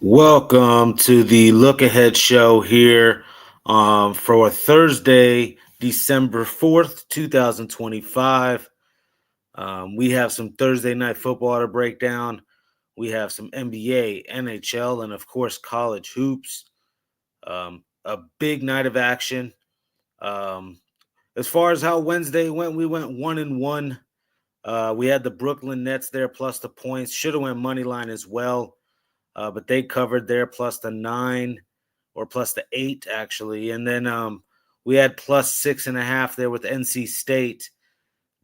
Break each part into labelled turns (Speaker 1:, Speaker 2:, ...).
Speaker 1: Welcome to the Look Ahead show here for Thursday, December 4th, 2025. We have some Thursday night football to break down. We have some NBA, NHL, and of course, college hoops. A big night of action. Um, as far as how Wednesday went, we went 1-1. We had the Brooklyn Nets there plus the points. Should have went money line as well. But they covered there plus the 9 or plus the 8, actually. And then we had plus 6.5 there with NC State.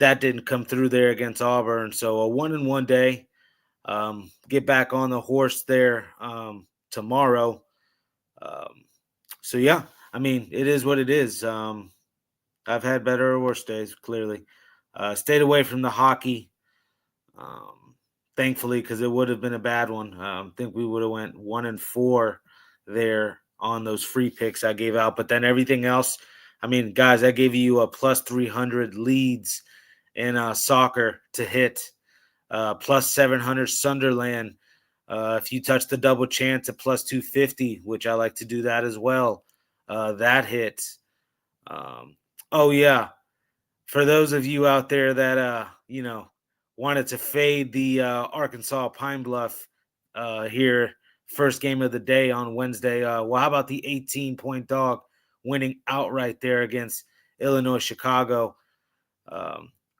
Speaker 1: That didn't come through there against Auburn. So a 1-1 day. Get back on the horse there tomorrow. So, yeah, I mean, it is what it is. I've had better or worse days, clearly. Stayed away from the hockey. Thankfully, because it would have been a bad one. I think we would have went 1-4 there on those free picks I gave out. But then everything else, I mean, guys, I gave you a plus 300 leads in soccer to hit, plus 700 Sunderland. If you touch the double chance at plus 250, which I like to do that as well, that hit. Oh, yeah. For those of you out there that, wanted to fade the Arkansas Pine Bluff here, first game of the day on Wednesday. Well, how about the 18-point dog winning outright there against Illinois Chicago?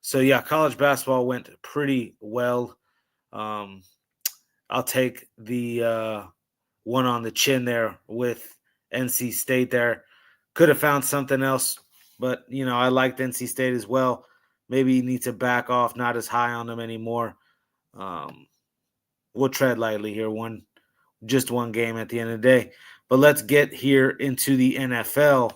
Speaker 1: So, yeah, college basketball went pretty well. I'll take the one on the chin there with NC State there. Could have found something else, but, I liked NC State as well. Maybe you need to back off, not as high on them anymore. We'll tread lightly here. Just one game at the end of the day. But let's get here into the NFL.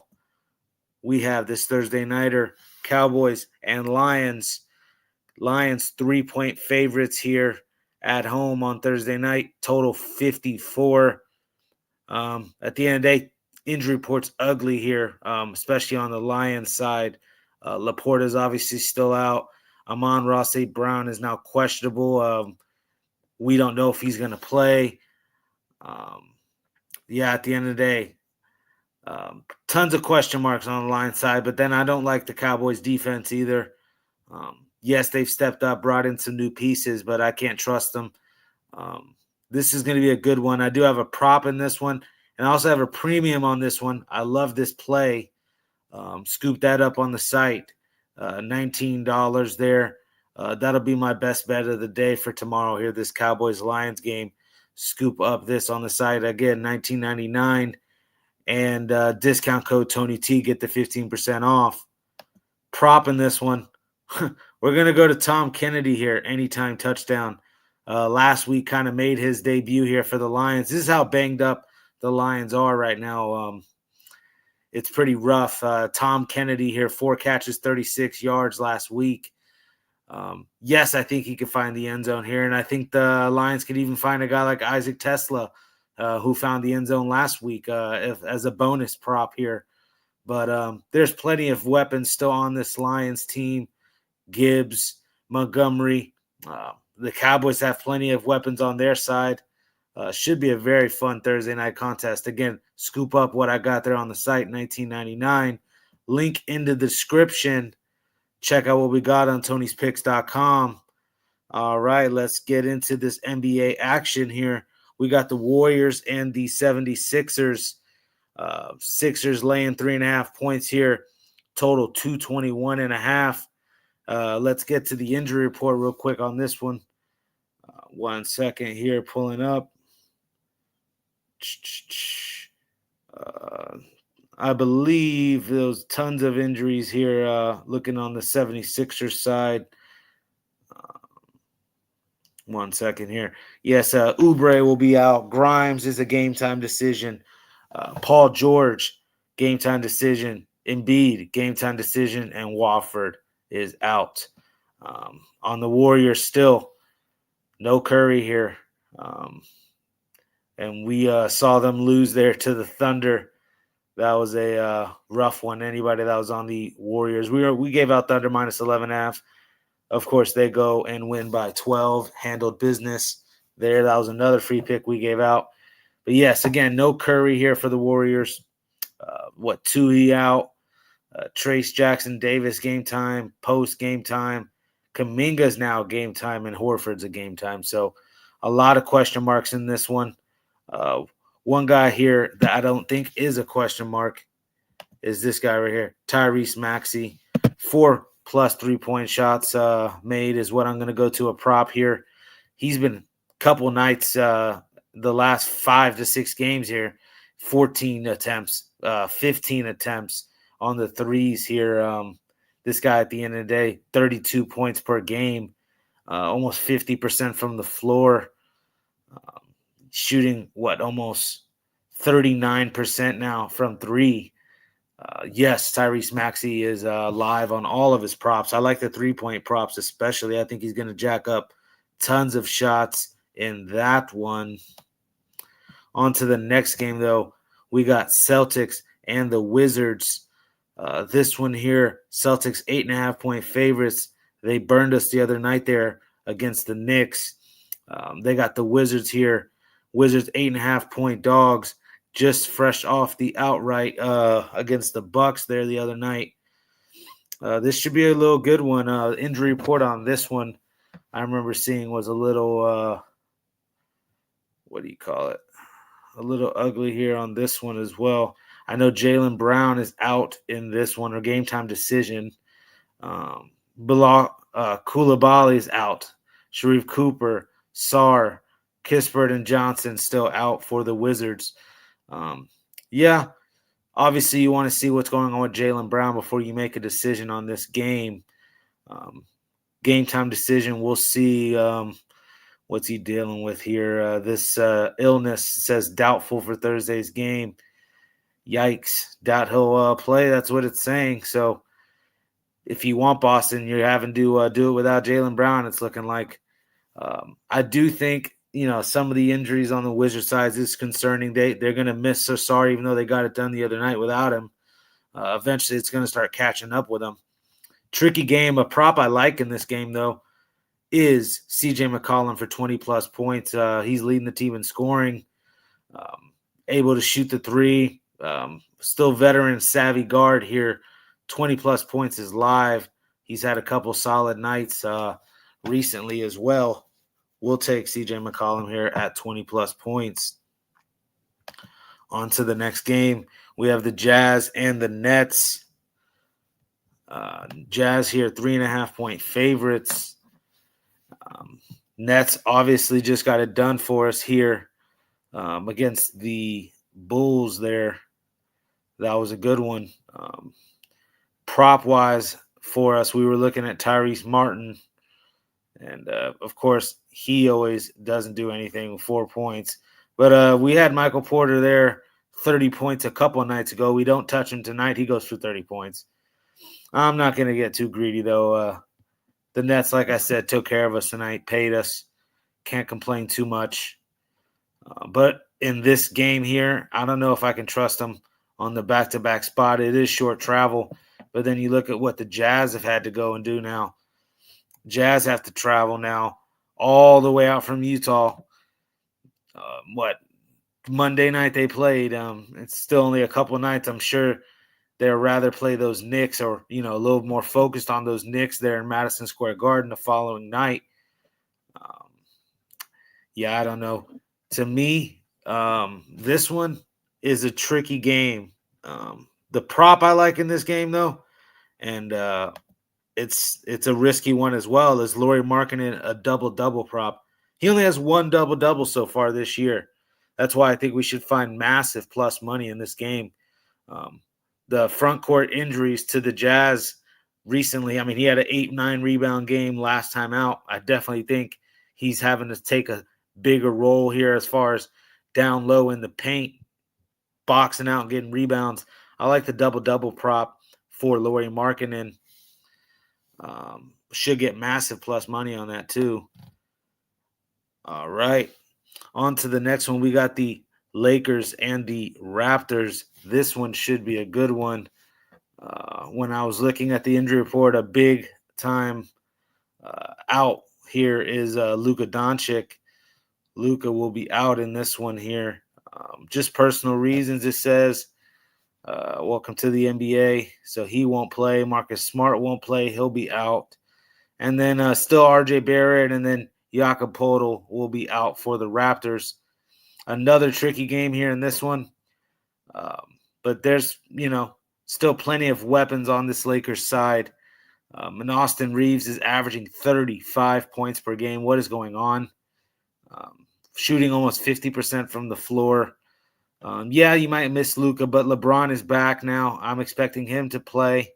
Speaker 1: We have this Thursday nighter, Cowboys and Lions. Lions 3-point favorites here at home on Thursday night. Total 54. At the end of the day, injury report's ugly here, especially on the Lions side. Laporta is obviously still out. Amon-Ra St. Brown is now questionable. We don't know if he's going to play. At the end of the day, tons of question marks on the Lions side, but then I don't like the Cowboys defense either. Yes, they've stepped up, brought in some new pieces, but I can't trust them. This is going to be a good one. I do have a prop in this one, and I also have a premium on this one. I love this play. Scoop that up on the site, $19 there. That'll be my best bet of the day for tomorrow here, this Cowboys-Lions game. Scoop up this on the site. Again, $19.99. And discount code Tony T, get the 15% off. Prop in this one. We're going to go to Tom Kennedy here, anytime touchdown. Last week kind of made his debut here for the Lions. This is how banged up the Lions are right now. It's pretty rough. Tom Kennedy here, 4 catches, 36 yards last week. Yes, I think he could find the end zone here, and I think the Lions could even find a guy like Isaac Tesla, who found the end zone last week as a bonus prop here. But there's plenty of weapons still on this Lions team. Gibbs, Montgomery. The Cowboys have plenty of weapons on their side. Should be a very fun Thursday night contest. Again, scoop up what I got there on the site, $19.99. Link in the description. Check out what we got on Tony'sPicks.com. All right, let's get into this NBA action here. We got the Warriors and the 76ers. Sixers laying 3.5 points here. Total 221.5. Let's get to the injury report real quick on this one. 1 second here, pulling up. I believe there's tons of injuries here looking on the 76ers side. 1 second here. Yes, Oubre will be out. Grimes is a game-time decision. Paul George, game-time decision. Embiid, game-time decision. And Wofford is out. On the Warriors still, no Curry here. And we saw them lose there to the Thunder. That was a rough one. Anybody that was on the Warriors. We gave out Thunder minus 11.5. Of course, they go and win by 12. Handled business there. That was another free pick we gave out. But yes, again, no Curry here for the Warriors. Tui out, Trace Jackson Davis game time, Post game time, Kuminga's now game time, and Horford's a game time. So a lot of question marks in this one. One guy here that I don't think is a question mark is this guy right here, Tyrese Maxey. 4+ 3-point shots made is what I'm going to go to a prop here. He's been a couple nights the last 5 to 6 games here, 14 attempts, 15 attempts on the threes here. This guy at the end of the day, 32 points per game, almost 50% from the floor, shooting almost 39% now from three. Yes, Tyrese Maxey is live on all of his props. I like the 3-point props especially. I think he's going to jack up tons of shots in that one. On to the next game, though. We got Celtics and the Wizards. This one here, Celtics 8.5-point favorites. They burned us the other night there against the Knicks. They got the Wizards here. Wizards 8.5-point dogs, just fresh off the outright against the Bucks there the other night. This should be a little good one. Injury report on this one I remember seeing was a little, a little ugly here on this one as well. I know Jaylen Brown is out in this one, or game time decision. Koulibaly is out. Sharif Cooper, Sarr, Kispert, and Johnson still out for the Wizards. Obviously you want to see what's going on with Jaylen Brown before you make a decision on this game. Game time decision, we'll see what's he dealing with here. This illness says doubtful for Thursday's game. Yikes. Doubt he'll play. That's what it's saying. So if you want Boston, you're having to do it without Jaylen Brown, it's looking like. I do think, some of the injuries on the Wizards side is concerning. They're going to miss Sarr, even though they got it done the other night without him. Eventually, it's going to start catching up with them. Tricky game. A prop I like in this game, though, is CJ McCollum for 20+ points. He's leading the team in scoring, able to shoot the three. Still veteran, savvy guard here. 20+ points is live. He's had a couple solid nights recently as well. We'll take CJ McCollum here at 20+ points. On to the next game. We have the Jazz and the Nets. Jazz here, 3.5-point favorites. Nets obviously just got it done for us here against the Bulls there. That was a good one. Prop-wise for us, we were looking at Tyrese Martin. And, of course, he always doesn't do anything with 4 points. But we had Michael Porter there, 30 points a couple of nights ago. We don't touch him tonight. He goes for 30 points. I'm not going to get too greedy, though. The Nets, like I said, took care of us tonight, paid us. Can't complain too much. But in this game here, I don't know if I can trust them on the back-to-back spot. It is short travel. But then you look at what the Jazz have had to go and do now. Jazz have to travel now all the way out from Utah. Monday night they played. It's still only a couple nights. I'm sure they'd rather play those Knicks or, a little more focused on those Knicks there in Madison Square Garden the following night. I don't know. To me, this one is a tricky game. The prop I like in this game, though, and it's a risky one as well, is Lauri Markkanen a double-double prop. He only has one double-double so far this year. That's why I think we should find massive plus money in this game. The front court injuries to the Jazz recently, he had an 8-9 rebound game last time out. I definitely think he's having to take a bigger role here as far as down low in the paint, boxing out and getting rebounds. I like the double-double prop for Lauri Markkanen. Should get massive plus money on that too. All right. On to the next one. We got the Lakers and the Raptors. This one should be a good one. When I was looking at the injury report, a big time out here is Luka Doncic. Luka will be out in this one here. Just personal reasons, it says. Welcome to the NBA. So he won't play. Marcus Smart won't play. He'll be out. And then still RJ Barrett and then Jakob Poeltl will be out for the Raptors. Another tricky game here in this one. But there's, still plenty of weapons on this Lakers side. And Austin Reeves is averaging 35 points per game. What is going on? Shooting almost 50% from the floor. You might miss Luka, but LeBron is back now. I'm expecting him to play.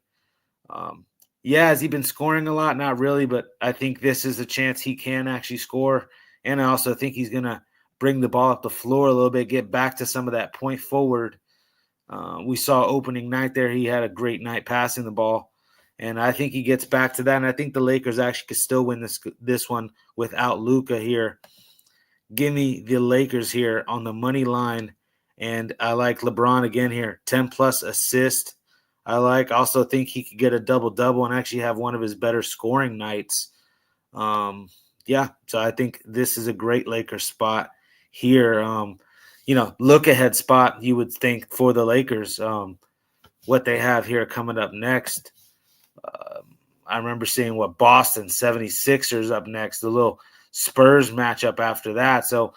Speaker 1: Has he been scoring a lot? Not really, but I think this is a chance he can actually score. And I also think he's going to bring the ball up the floor a little bit, get back to some of that point forward. We saw opening night there. He had a great night passing the ball. And I think he gets back to that. And I think the Lakers actually could still win this one without Luka here. Give me the Lakers here on the money line. And I like LeBron again here, 10-plus assist. I also think he could get a double-double and actually have one of his better scoring nights. So I think this is a great Lakers spot here. Look ahead spot, you would think, for the Lakers. What they have here coming up next. I remember seeing Boston 76ers up next, the little Spurs matchup after that. So,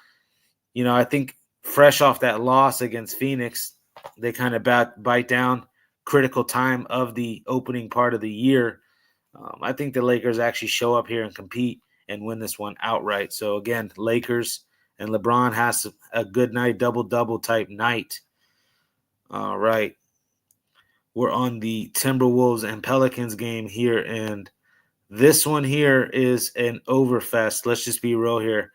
Speaker 1: I think fresh off that loss against Phoenix, they kind of bite down. Critical time of the opening part of the year. I think the Lakers actually show up here and compete and win this one outright. So, again, Lakers and LeBron has a good night, double-double type night. All right. We're on the Timberwolves and Pelicans game here, and this one here is an overfest. Let's just be real here.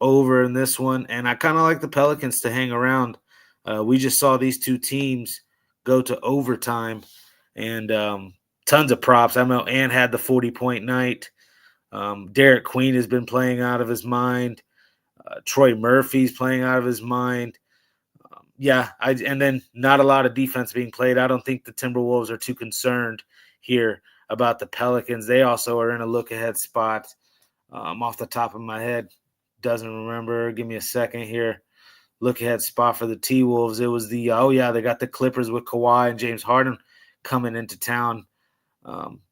Speaker 1: Over in this one, and I kind of like the Pelicans to hang around. We just saw these two teams go to overtime, and tons of props. I know Ant had the 40-point night. Derek Queen has been playing out of his mind. Troy Murphy's playing out of his mind. And then not a lot of defense being played. I don't think the Timberwolves are too concerned here about the Pelicans. They also are in a look-ahead spot. Off the top of my head, doesn't remember. Give me a second here. Look-ahead spot for the T-Wolves. It was they got the Clippers with Kawhi and James Harden coming into town.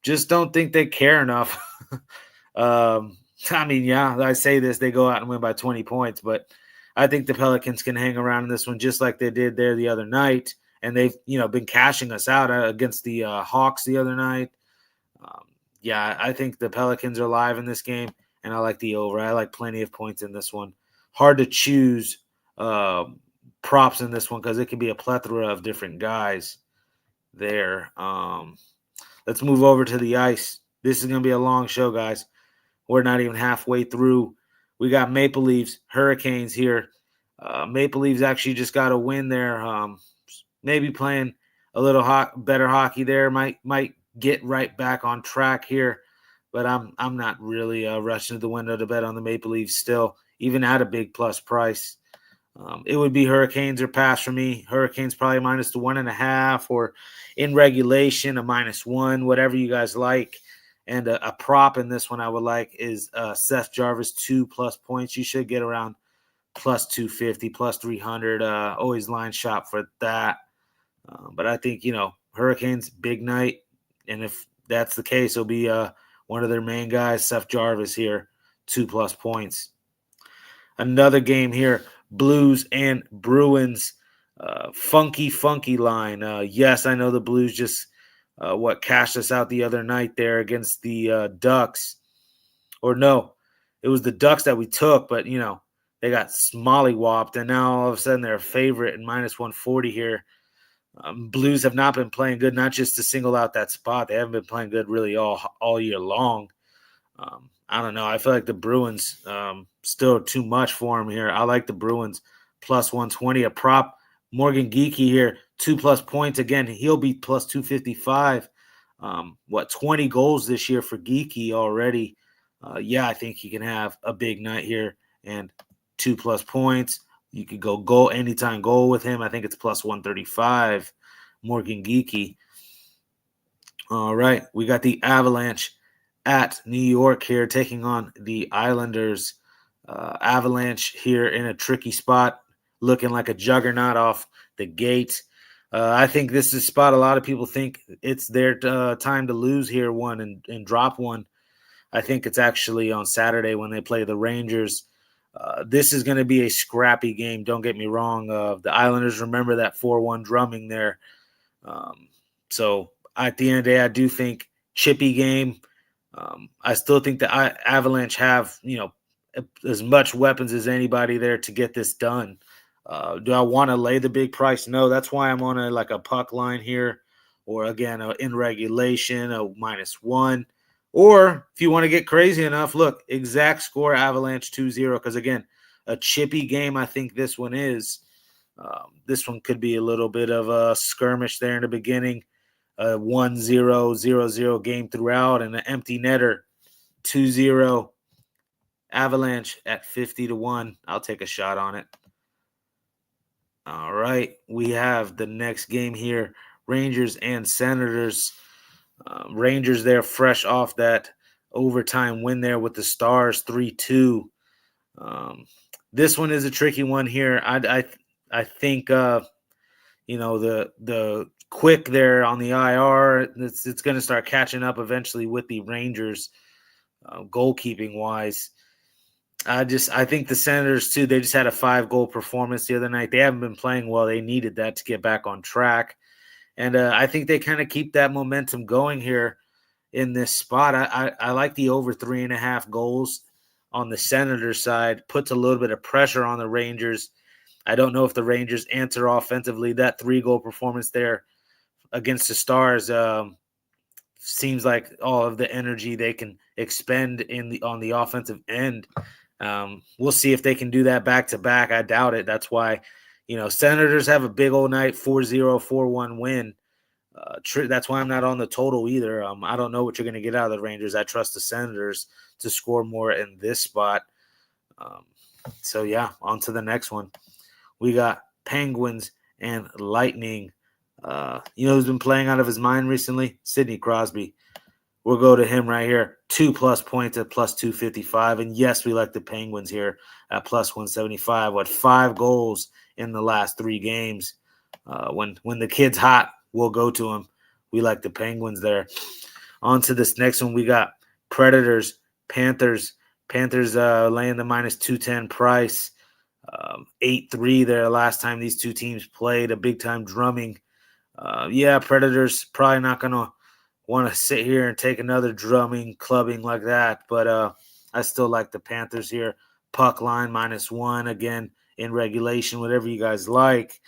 Speaker 1: Just don't think they care enough. I say this, they go out and win by 20 points, but I think the Pelicans can hang around in this one just like they did there the other night, and they've been cashing us out against the Hawks the other night. I think the Pelicans are live in this game, and I like the over. I like plenty of points in this one. Hard to choose props in this one because it can be a plethora of different guys there. Let's move over to the ice. This is going to be a long show, guys. We're not even halfway through. We got Maple Leafs, Hurricanes here. Maple Leafs actually just got a win there. Maybe playing a little better hockey there. Might get right back on track here. But I'm not really rushing to the window to bet on the Maple Leafs still, even at a big plus price. It would be Hurricanes or pass for me. Hurricanes probably minus the 1.5, or in regulation a -1, whatever you guys like. And a prop in this one I would like is Seth Jarvis 2+ points. You should get around plus 250, plus 300. Always line shop for that. But I think, Hurricanes, big night. And if that's the case, it'll be one of their main guys, Seth Jarvis here, 2+ points. Another game here, Blues and Bruins. Funky line. Yes, I know the Blues just cashed us out the other night there against the Ducks. Or no, it was the Ducks that we took, but, they got smollywopped, and now all of a sudden they're a favorite in -140 here. Blues have not been playing good, not just to single out that spot. They haven't been playing good really all year long. I don't know. I feel like the Bruins still too much for them here. I like the Bruins plus 120. A prop, Morgan Geekie here, 2+ points. Again, he'll be plus 255. 20 goals this year for Geekie already. I think he can have a big night here and 2+ points. You could go goal anytime goal with him. I think it's plus 135, Morgan Geekie. All right, we got the Avalanche at New York here taking on the Islanders. Avalanche here in a tricky spot. looking like a juggernaut off the gate. I think this is a spot a lot of people think it's their time to lose here one and drop one. I think it's actually on Saturday when they play the Rangers. This is going to be a scrappy game. Don't get me wrong. The Islanders remember that 4-1 drumming there. So at the end of the day, I do think chippy game. I still think the Avalanche have, as much weapons as anybody there to get this done. Do I want to lay the big price? No, that's why I'm on a puck line here, or again, in regulation, a -1. Or if you want to get crazy enough, look, exact score Avalanche 2-0. Because again, a chippy game, I think this one is. This one could be a little bit of a skirmish there in the beginning. 1-0, 0-0 game throughout, and an empty netter 2-0 Avalanche at 50-1. I'll take a shot on it. All right, we have the next game here, Rangers and Senators. Rangers there fresh off that overtime win there with the Stars 3-2. This one is a tricky one here. I think the Quick there on the IR, it's going to start catching up eventually with the Rangers goalkeeping wise. I think the Senators too, they just had a 5-goal performance the other night. They haven't been playing well. They needed that to get back on track. And I think they kind of keep that momentum going here in this spot. I like the over 3.5 goals on the Senators side. Puts a little bit of pressure on the Rangers. I don't know if the Rangers answer offensively. That 3-goal performance there against the Stars seems like all of the energy they can expend on the offensive end. We'll see if they can do that back-to-back. I doubt it. That's why, Senators have a big old night, 4-0, 4-1 win. That's why I'm not on the total either. I don't know what you're going to get out of the Rangers. I trust the Senators to score more in this spot. So, yeah, on to the next one. We got Penguins and Lightning. Who's been playing out of his mind recently? Sidney Crosby. We'll go to him right here. 2+ points at +255. And yes, we like the Penguins here at +175. 5 goals in the last 3 games. When the kid's hot, we'll go to him. We like the Penguins there. On to this next one. We got Predators, Panthers. Panthers laying the -210 price. 8-3 there last time these two teams played. A big-time drumming. Predators probably not going to want to sit here and take another drumming, clubbing like that. But I still like the Panthers here. Puck line -1, again, in regulation, whatever you guys like.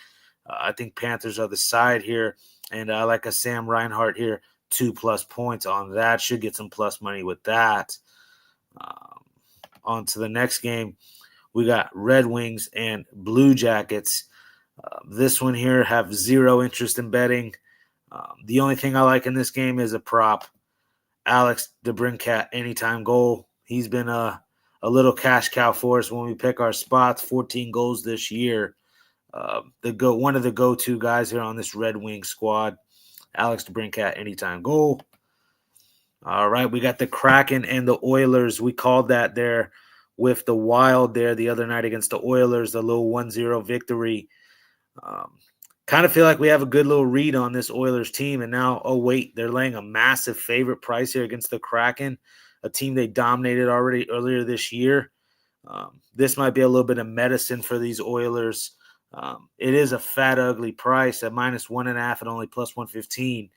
Speaker 1: I think Panthers are the side here. And I like a Sam Reinhart here, 2+ points on that. Should get some plus money with that. On to the next game. We got Red Wings and Blue Jackets. This one here, have zero interest in betting. The only thing I like in this game is a prop. Alex DeBrincat, anytime goal. He's been a little cash cow for us when we pick our spots. 14 goals this year. One of the go-to guys here on this Red Wing squad. Alex DeBrincat, anytime goal. All right, we got the Kraken and the Oilers. We called that there with the Wild there the other night against the Oilers, the little 1-0 victory. Kind of feel like we have a good little read on this Oilers team. And now, they're laying a massive favorite price here against the Kraken, a team they dominated already earlier this year. This might be a little bit of medicine for these Oilers. It is a fat, ugly price at -1.5 and only +115.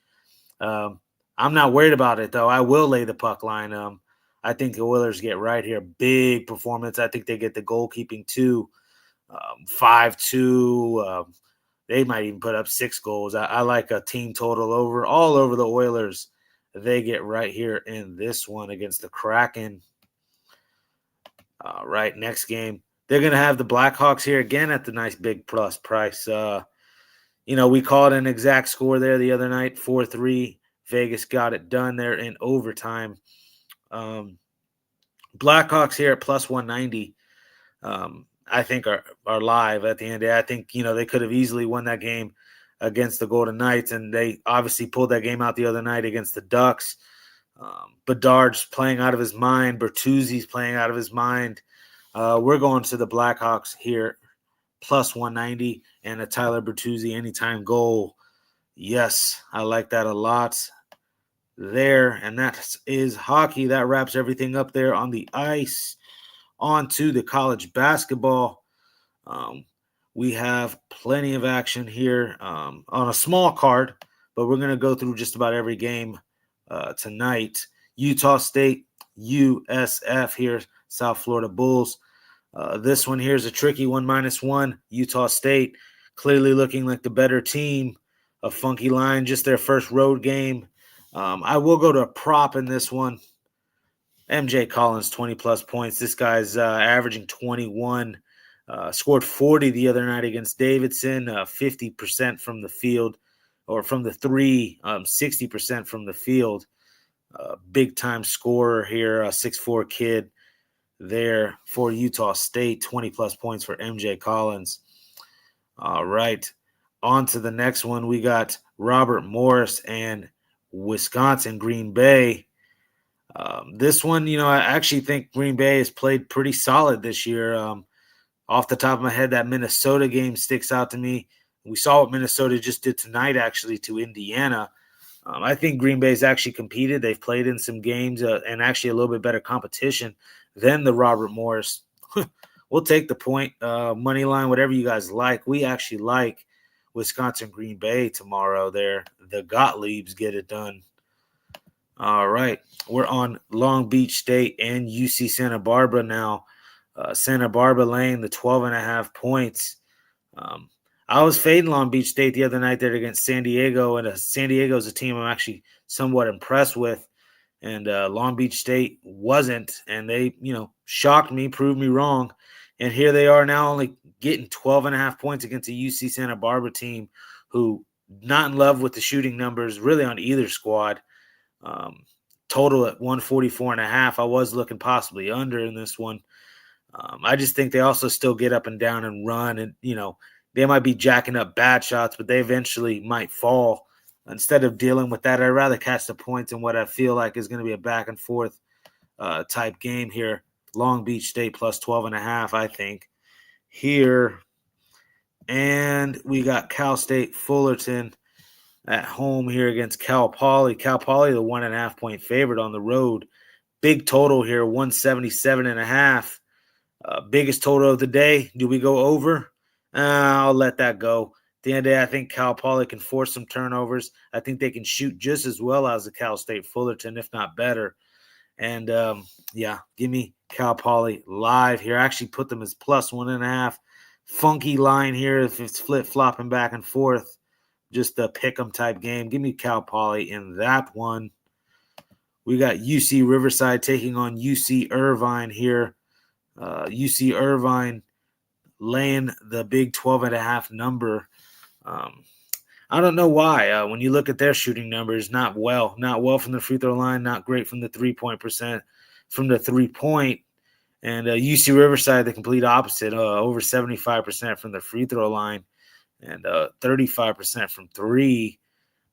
Speaker 1: I'm not worried about it, though. I will lay the puck line. I think the Oilers get right here. Big performance. I think they get the goalkeeping too. 5-2. They might even put up 6 goals. I like a team total all over the Oilers. They get right here in this one against the Kraken. All right, next game. They're going to have the Blackhawks here again at the nice big plus price. We called an exact score there the other night, 4-3. Vegas got it done there in overtime. Blackhawks here at +190. I think are live at the end of the day. I think, they could have easily won that game against the Golden Knights, and they obviously pulled that game out the other night against the Ducks. Bedard's playing out of his mind. Bertuzzi's playing out of his mind. We're going to the Blackhawks here, plus 190, and a Tyler Bertuzzi anytime goal. Yes, I like that a lot there. And that is hockey. That wraps everything up there on the ice. On to the college basketball. We have plenty of action here on a small card, but we're going to go through just about every game tonight. Utah State, USF here, South Florida Bulls. This one here is a tricky one, -1. Utah State clearly looking like the better team. A funky line, just their first road game. I will go to a prop in this one. MJ Collins, 20-plus points. This guy's averaging 21. Scored 40 the other night against Davidson, 50% from the field, or from the three, 60% from the field. Big-time scorer here, a 6'4" kid there for Utah State, 20-plus points for MJ Collins. All right, on to the next one. We got Robert Morris and Wisconsin, Green Bay. This one, I actually think Green Bay has played pretty solid this year. Off the top of my head, that Minnesota game sticks out to me. We saw what Minnesota just did tonight, actually, to Indiana. I think Green Bay's actually competed. They've played in some games and actually a little bit better competition than the Robert Morris. We'll take the point, money line, whatever you guys like. We actually like Wisconsin, Green Bay tomorrow there. The Gottliebs get it done. All right, we're on Long Beach State and UC Santa Barbara now. Santa Barbara laying the 12.5 points. I was fading Long Beach State the other night there against San Diego, and San Diego is a team I'm actually somewhat impressed with, and Long Beach State wasn't, and they, shocked me, proved me wrong, and here they are now only getting 12.5 points against a UC Santa Barbara team who not in love with the shooting numbers really on either squad. Total at 144.5. I was looking possibly under in this one. I just think they also still get up and down and run, and they might be jacking up bad shots, but they eventually might fall. Instead of dealing with that, I'd rather catch the points in what I feel like is going to be a back and forth type game here. Long Beach State plus 12.5, I think here. And we got Cal State Fullerton at home here against Cal Poly. Cal Poly, the 1.5 point favorite on the road. Big total here, 177.5. Biggest total of the day. Do we go over? I'll let that go. At the end of the day, I think Cal Poly can force some turnovers. I think they can shoot just as well as the Cal State Fullerton, if not better. And, give me Cal Poly live here. I actually put them as plus 1.5. Funky line here if it's flip-flopping back and forth. Just a pick-em type game. Give me Cal Poly in that one. We got UC Riverside taking on UC Irvine here. UC Irvine laying the big 12.5 number. I don't know why. When you look at their shooting numbers, not well from the free throw line, not great from the 3-point percent from the 3-point. And UC Riverside, the complete opposite, over 75% from the free throw line and 35% from three.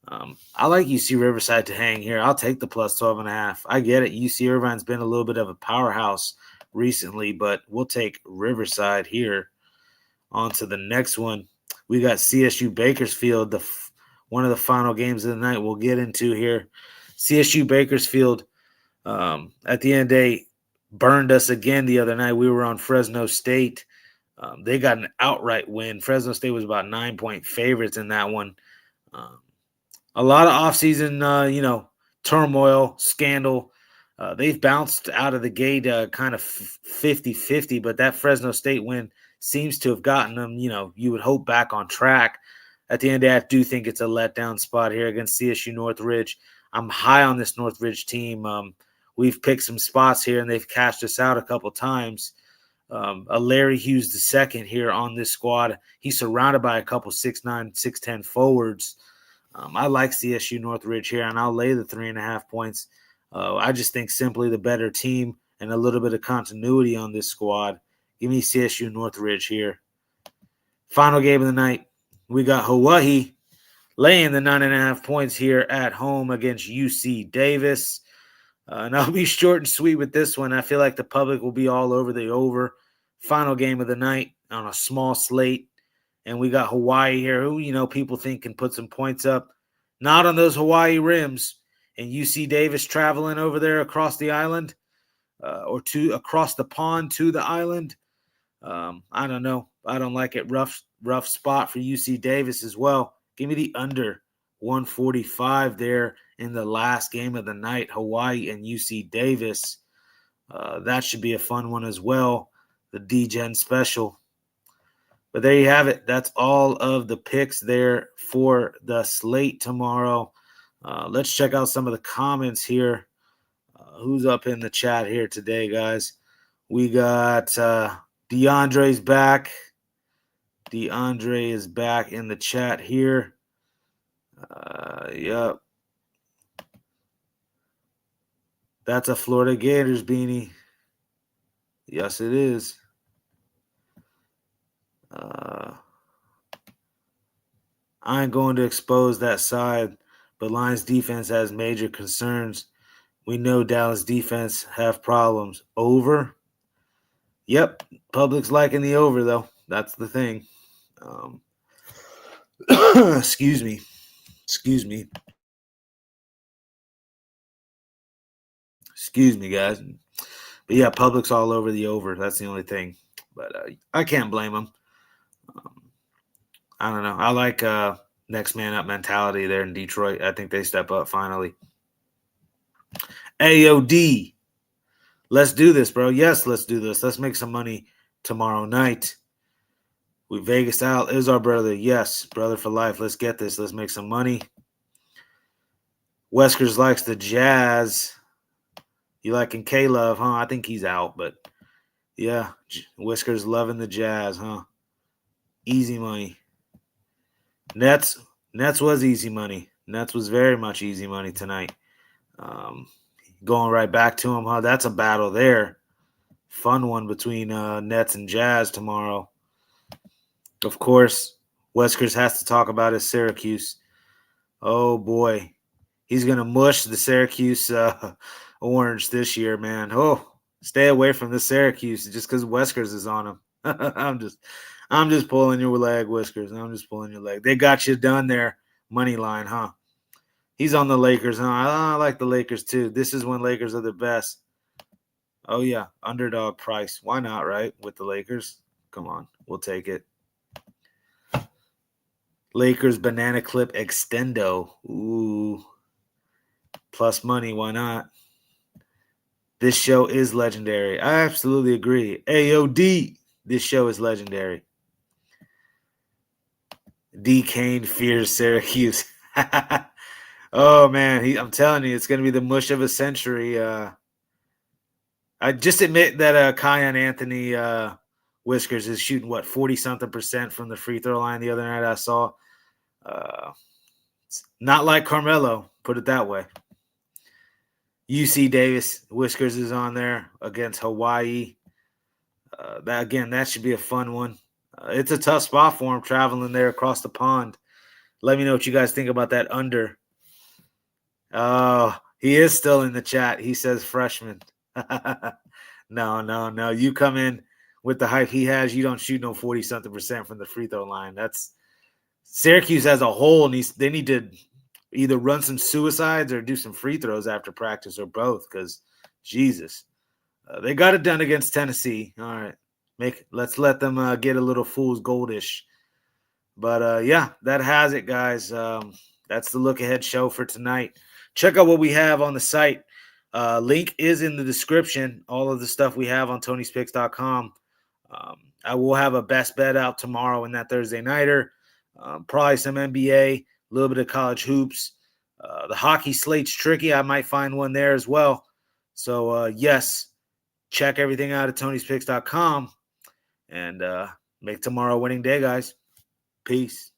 Speaker 1: I like UC Riverside to hang here. I'll take the plus 12.5. I get it. UC Irvine's been a little bit of a powerhouse recently, but we'll take Riverside here. On to the next one. We got CSU Bakersfield, one of the final games of the night we'll get into here. CSU Bakersfield, at the end of the day, burned us again the other night. We were on Fresno State. They got an outright win. Fresno State was about 9-point favorites in that one. A lot of offseason, turmoil, scandal. They've bounced out of the gate kind of 50-50, but that Fresno State win seems to have gotten them, you would hope, back on track. At the end of the day, I do think it's a letdown spot here against CSU Northridge. I'm high on this Northridge team. We've picked some spots here, and they've cashed us out a couple times. A Larry Hughes II here on this squad. He's surrounded by a couple 6'9", 6'10" forwards. I like CSU Northridge here, and I'll lay the 3.5 points. I just think simply the better team and a little bit of continuity on this squad. Give me CSU Northridge here. Final game of the night. We got Hawaii laying the 9.5 points here at home against UC Davis. And I'll be short and sweet with this one. I feel like the public will be all over the over. Final game of the night. on a small slate. And we got Hawaii here, who, people think can put some points up. Not on those Hawaii rims. And UC Davis traveling over there across the island or across the pond to the island. I don't know. I don't like it. Rough spot for UC Davis as well. Give me the under 145 there in the last game of the night, Hawaii and UC Davis. That should be a fun one as well, the D-Gen special. But there you have it. That's all of the picks there for the slate tomorrow. Let's check out some of the comments here. Who's up in the chat here today, guys? We got DeAndre's back. DeAndre is back in the chat here. Yep. That's a Florida Gators beanie. Yes, it is. I ain't going to expose that side, but Lions defense has major concerns. We know Dallas defense have problems. Over? Yep. Public's liking the over, though. That's the thing. Excuse me. Excuse me, guys. But yeah, public's all over the over. That's the only thing. But I can't blame them. I don't know. I like next man up mentality there in Detroit. I think they step up finally. AOD. Let's do this, bro. Yes, let's do this. Let's make some money tomorrow night. We Vegas out is our brother. Yes, brother for life. Let's get this. Let's make some money. Weskers likes the Jazz. You liking K-Love, huh? I think he's out, but yeah, Whiskers loving the Jazz, huh? Easy money. Nets was easy money. Nets was very much easy money tonight. Going right back to him, huh? That's a battle there. Fun one between Nets and Jazz tomorrow. Of course, Whiskers has to talk about his Syracuse. Oh, boy. He's going to mush the Syracuse orange this year, man. Oh, stay away from the Syracuse just because Whiskers is on him. I'm just pulling your leg, Whiskers. I'm just pulling your leg. They got you done there, money line, huh? He's on the Lakers, huh? I like the Lakers too. This is when Lakers are the best. Oh yeah, underdog price. Why not, right? With the Lakers, come on, we'll take it. Lakers banana clip extendo. Ooh. Plus money, why not? This show is legendary. I absolutely agree. AOD, this show is legendary. D. Kane fears Syracuse. Oh, man. I'm telling you, it's going to be the mush of a century. I just admit that Kiyan Anthony Whiskers is shooting, 40-something% from the free throw line the other night I saw. It's not like Carmelo, put it that way. UC Davis, Whiskers is on there against Hawaii. That should be a fun one. It's a tough spot for him traveling there across the pond. Let me know what you guys think about that under. Oh, he is still in the chat. He says freshman. No. You come in with the hype he has, you don't shoot no 40-something% from the free throw line. That's Syracuse as a whole. They need to either run some suicides or do some free throws after practice or both because, Jesus. They got it done against Tennessee. All right. Let's let them get a little fool's goldish. But, yeah, that has it, guys. That's the look-ahead show for tonight. Check out what we have on the site. Link is in the description, all of the stuff we have on Tony'sPicks.com. I will have a best bet out tomorrow in that Thursday nighter. Probably some NBA, a little bit of college hoops. The hockey slate's tricky. I might find one there as well. So, yes, check everything out at Tony'sPicks.com and make tomorrow a winning day, guys. Peace.